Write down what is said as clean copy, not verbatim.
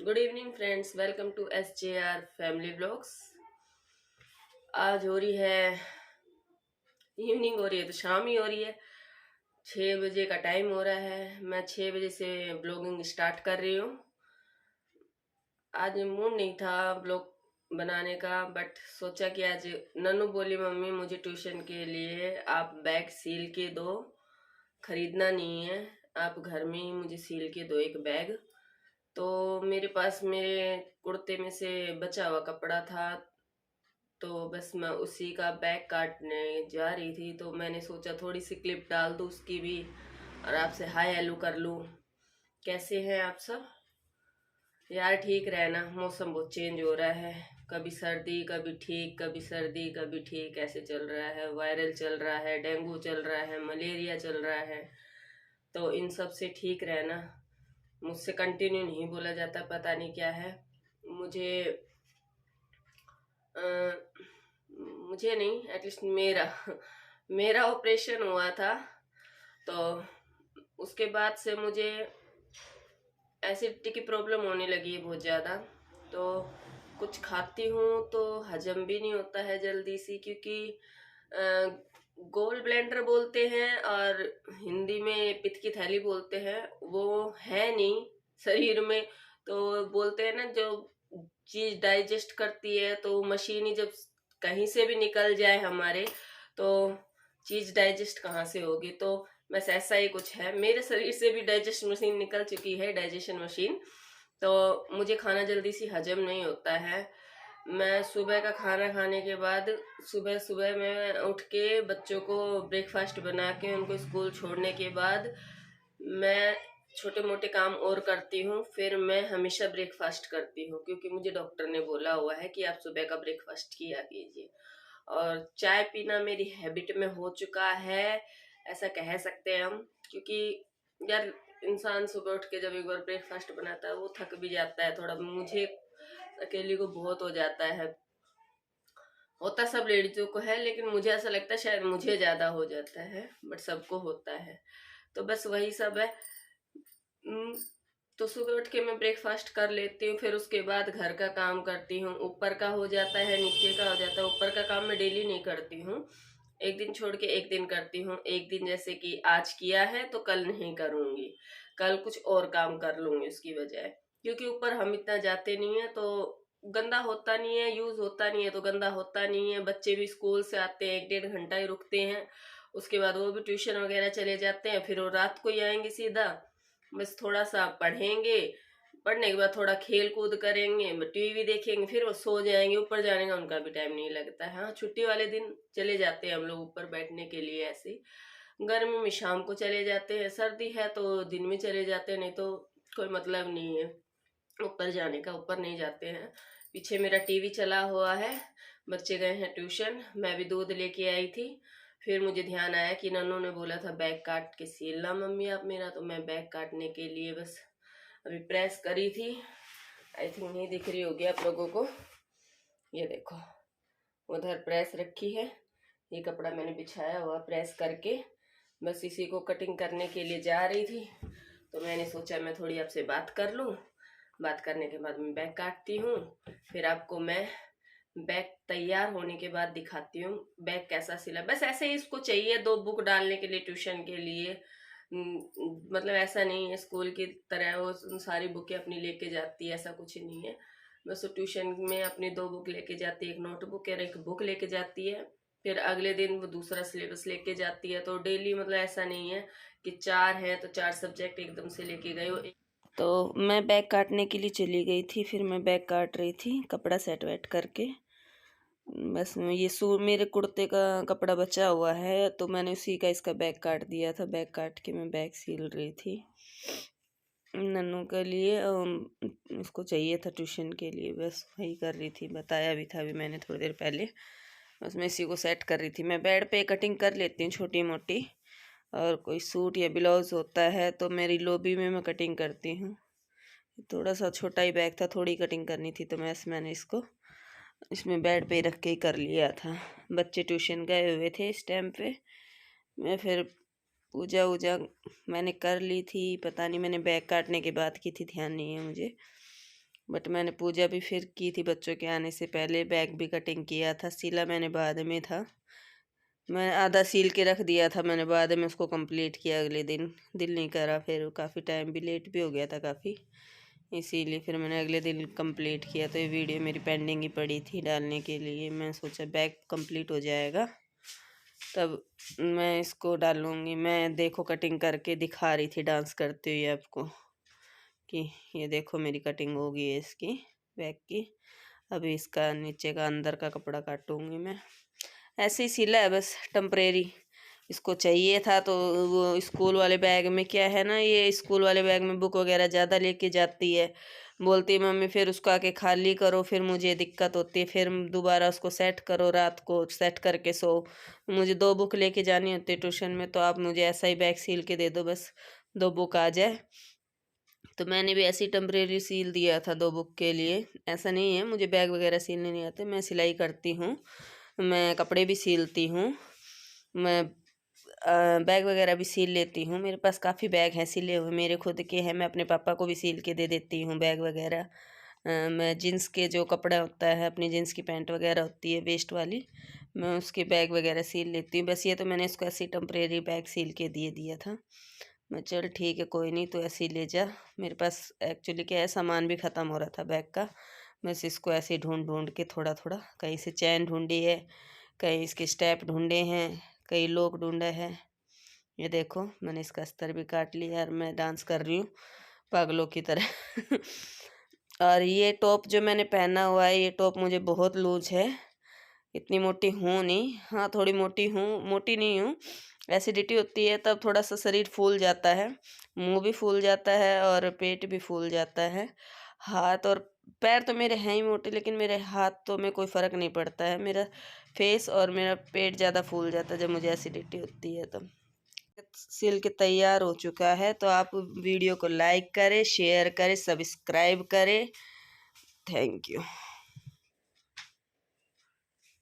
Good evening friends, welcome to SJR family blogs. आज हो रही है इवनिंग, हो रही है तो शाम ही हो रही है। 6 बजे का टाइम हो रहा है। मैं 6 बजे से ब्लॉगिंग स्टार्ट कर रही हूँ। आज मूड नहीं था ब्लॉग बनाने का, बट सोचा कि आज नन्नू बोली मम्मी मुझे ट्यूशन के लिए आप बैग सील के दो, खरीदना नहीं है, आप घर में ही मुझे सील के दो एक बैग। तो मेरे पास मेरे कुर्ते में से बचा हुआ कपड़ा था, तो बस मैं उसी का बैग काटने जा रही थी। तो मैंने सोचा थोड़ी सी क्लिप डाल दूँ उसकी भी, और आपसे हाय हेलो कर लूँ। कैसे हैं आप सब यार? ठीक रहना, मौसम बहुत चेंज हो रहा है। कभी सर्दी कभी ठीक, कभी सर्दी कभी ठीक, ऐसे चल रहा है। वायरल चल रहा है, डेंगू चल रहा है, मलेरिया चल रहा है। तो इन सब से ठीक रहना। मुझसे कंटिन्यू नहीं बोला जाता, पता नहीं क्या है मुझे। अ, मुझे नहीं, एटलीस्ट मेरा मेरा ऑपरेशन हुआ था, तो उसके बाद से मुझे एसिडिटी की प्रॉब्लम होने लगी है बहुत ज़्यादा। तो कुछ खाती हूँ तो हजम भी नहीं होता है जल्दी सी, क्योंकि गोल ब्लेंडर बोलते हैं और हिंदी में पित्त की थैली बोलते हैं, वो है नहीं शरीर में। तो बोलते हैं ना, जो चीज डाइजेस्ट करती है, तो मशीन ही जब कहीं से भी निकल जाए हमारे, तो चीज डाइजेस्ट कहाँ से होगी। तो बस ऐसा ही कुछ है, मेरे शरीर से भी डाइजेस्ट मशीन निकल चुकी है, डाइजेशन मशीन। तो मुझे खाना जल्दी से हजम नहीं होता है। मैं सुबह का खाना खाने के बाद, सुबह सुबह मैं उठ के बच्चों को ब्रेकफास्ट बना के उनको स्कूल छोड़ने के बाद मैं छोटे मोटे काम और करती हूँ। फिर मैं हमेशा ब्रेकफास्ट करती हूँ, क्योंकि मुझे डॉक्टर ने बोला हुआ है कि आप सुबह का ब्रेकफास्ट किया कीजिए। और चाय पीना मेरी हैबिट में हो चुका है, ऐसा कह सकते हैं हम। क्योंकि यार, इंसान सुबह उठ के जब एक बार ब्रेकफास्ट बनाता है वो थक भी जाता है थोड़ा। मुझे अकेली को बहुत हो जाता है, होता सब लेडीजों को है, लेकिन मुझे ऐसा लगता है शायद मुझे ज्यादा हो जाता है, बट सबको होता है। तो बस वही सब है। हम्म, तो सुबह उठ के मैं ब्रेकफास्ट कर लेती हूँ, फिर उसके बाद घर का काम करती हूँ। ऊपर का हो जाता है, नीचे का हो जाता है। ऊपर का काम मैं डेली नहीं करती हूँ, एक दिन छोड़ के एक दिन करती हूँ। एक दिन जैसे कि आज किया है तो कल नहीं करूंगी, कल कुछ और काम कर लूंगी उसकी बजाय। क्योंकि ऊपर हम इतना जाते नहीं है, तो गंदा होता नहीं है, यूज होता नहीं है तो गंदा होता नहीं है। बच्चे भी स्कूल से आते हैं, 1-1.5 घंटा ही रुकते हैं, उसके बाद वो भी ट्यूशन वगैरह चले जाते हैं, फिर वो रात को ही आएंगे सीधा। बस थोड़ा सा पढ़ेंगे, पढ़ने के बाद थोड़ा खेल कूद करेंगे, टीवी देखेंगे, फिर वो सो जाएंगे। ऊपर जाने का उनका भी टाइम नहीं लगता है। हाँ, छुट्टी वाले दिन चले जाते हैं हम लोग ऊपर बैठने के लिए, ऐसे। गर्मी में शाम को चले जाते हैं, सर्दी है तो दिन में चले जाते हैं, नहीं तो कोई मतलब नहीं है ऊपर जाने का। ऊपर नहीं जाते हैं। पीछे मेरा टीवी चला हुआ है, बच्चे गए हैं ट्यूशन, मैं भी दूध लेके आई थी। फिर मुझे ध्यान आया कि नन्नू ने बोला था बैग काट के सिलना मम्मी आप मेरा, तो मैं बैग काटने के लिए बस अभी प्रेस करी थी। आई थिंक नहीं दिख रही होगी आप लोगों को, ये देखो उधर प्रेस रखी है। ये कपड़ा मैंने बिछाया हुआ प्रेस करके, बस इसी को कटिंग करने के लिए जा रही थी। तो मैंने सोचा मैं थोड़ी आपसे बात कर लूँ, बात करने के बाद मैं बैग काटती हूँ। फिर आपको मैं बैग तैयार होने के बाद दिखाती हूँ बैग कैसा सिला। बस ऐसे ही इसको चाहिए 2 बुक डालने के लिए ट्यूशन के लिए। मतलब ऐसा नहीं है स्कूल की तरह वो सारी बुकें अपनी लेके जाती है, ऐसा कुछ नहीं है। बस वो ट्यूशन में अपनी 2 बुक लेके जाती है, एक नोटबुक और एक बुक लेके जाती है। फिर अगले दिन वो दूसरा सिलेबस लेके जाती है। तो डेली मतलब ऐसा नहीं है कि 4 है तो 4 सब्जेक्ट एकदम से लेके गए हो। तो मैं बैग काटने के लिए चली गई थी, फिर मैं बैग काट रही थी कपड़ा सेट वेट करके। बस ये मेरे कुर्ते का कपड़ा बचा हुआ है, तो मैंने उसी का इसका बैग काट दिया था। बैग काट के मैं बैग सील रही थी नन्नू के लिए। उसको चाहिए था ट्यूशन के लिए, बस वही कर रही थी। बताया भी था अभी मैंने थोड़ी देर पहले। बस मैं इसी को सेट कर रही थी। मैं बेड पे कटिंग कर लेती हूँ छोटी मोटी, और कोई सूट या ब्लाउज होता है तो मेरी लॉबी में मैं कटिंग करती हूँ। थोड़ा सा छोटा ही बैग था, थोड़ी कटिंग करनी थी, तो मैंने इसको इसमें बेड पे रख के ही कर लिया था। बच्चे ट्यूशन गए हुए थे इस टाइम पे। मैं फिर पूजा वूजा मैंने कर ली थी, पता नहीं मैंने बैग काटने के बाद की थी, ध्यान नहीं है मुझे। बट मैंने पूजा भी फिर की थी बच्चों के आने से पहले। बैग भी कटिंग किया था, सिला मैंने बाद में था। मैं आधा सील के रख दिया था, मैंने बाद में उसको कंप्लीट किया अगले दिन। दिल नहीं करा, फिर काफ़ी टाइम भी लेट भी हो गया था काफ़ी, इसीलिए फिर मैंने अगले दिन कंप्लीट किया। तो ये वीडियो मेरी पेंडिंग ही पड़ी थी डालने के लिए। मैं सोचा बैग कंप्लीट हो जाएगा तब मैं इसको डालूँगी। मैं देखो कटिंग करके दिखा रही थी डांस करते हुए आपको कि ये देखो मेरी कटिंग हो गई है इसकी बैग की। अभी इसका नीचे का अंदर का कपड़ा काटूँगी मैं। ऐसे ही सिला है बस टेम्परेरी। इसको चाहिए था तो वो स्कूल वाले बैग में क्या है ना, ये स्कूल वाले बैग में बुक वगैरह ज़्यादा लेके जाती है। बोलती है मम्मी फिर उसको आके खाली करो, फिर मुझे दिक्कत होती है, फिर दोबारा उसको सेट करो, रात को सेट करके सो। मुझे 2 बुक लेके जानी होती है ट्यूशन में, तो आप मुझे ऐसा ही बैग सील के दे दो, बस 2 बुक आ जाए। तो मैंने भी ऐसी टेम्परेरी सील दिया था 2 बुक के लिए। ऐसा नहीं है मुझे बैग वगैरह सीलने नहीं आते, मैं सिलाई करती हूँ, मैं कपड़े भी सीलती हूँ, मैं बैग वगैरह भी सील लेती हूँ। मेरे पास काफ़ी बैग हैं सिले हुए, मेरे खुद के हैं। मैं अपने पापा को भी सील के दे देती हूँ बैग वगैरह। मैं जीन्स के जो कपड़ा होता है, अपनी जीन्स की पैंट वगैरह होती है वेस्ट वाली, मैं उसके बैग वगैरह सील लेती हूँ। बस ये तो मैंने इसको ऐसे टेम्परेरी बैग सील के दिया था। मैं चल ठीक है कोई नहीं, तो ऐसे ही ले जा। मेरे पास एक्चुअली क्या है, सामान भी ख़त्म हो रहा था बैग का। बस इसको ऐसे ही ढूंढ ढूंढ के थोड़ा थोड़ा, कहीं से चैन ढूंढी है, कहीं इसके स्टेप ढूंढे हैं, कई लोग ढूंढे हैं। ये देखो मैंने इसका अस्तर भी काट लिया यार, मैं डांस कर रही हूँ पागलों की तरह। और ये टॉप जो मैंने पहना हुआ है, ये टॉप मुझे बहुत लूज है, इतनी मोटी हूँ नहीं। हाँ थोड़ी मोटी हूँ, मोटी नहीं हूँ। एसिडिटी होती है तब थोड़ा सा शरीर फूल जाता है, मुंह भी फूल जाता है और पेट भी फूल जाता है। हाथ और पैर तो मेरे हैं ही मोटे, लेकिन मेरे हाथों में कोई फ़र्क नहीं पड़ता है। मेरा फेस और मेरा पेट ज़्यादा फूल जाता है जब मुझे एसिडिटी होती है। तो सिल के तैयार हो चुका है, तो आप वीडियो को लाइक करें, शेयर करें, सब्सक्राइब करें। Thank you.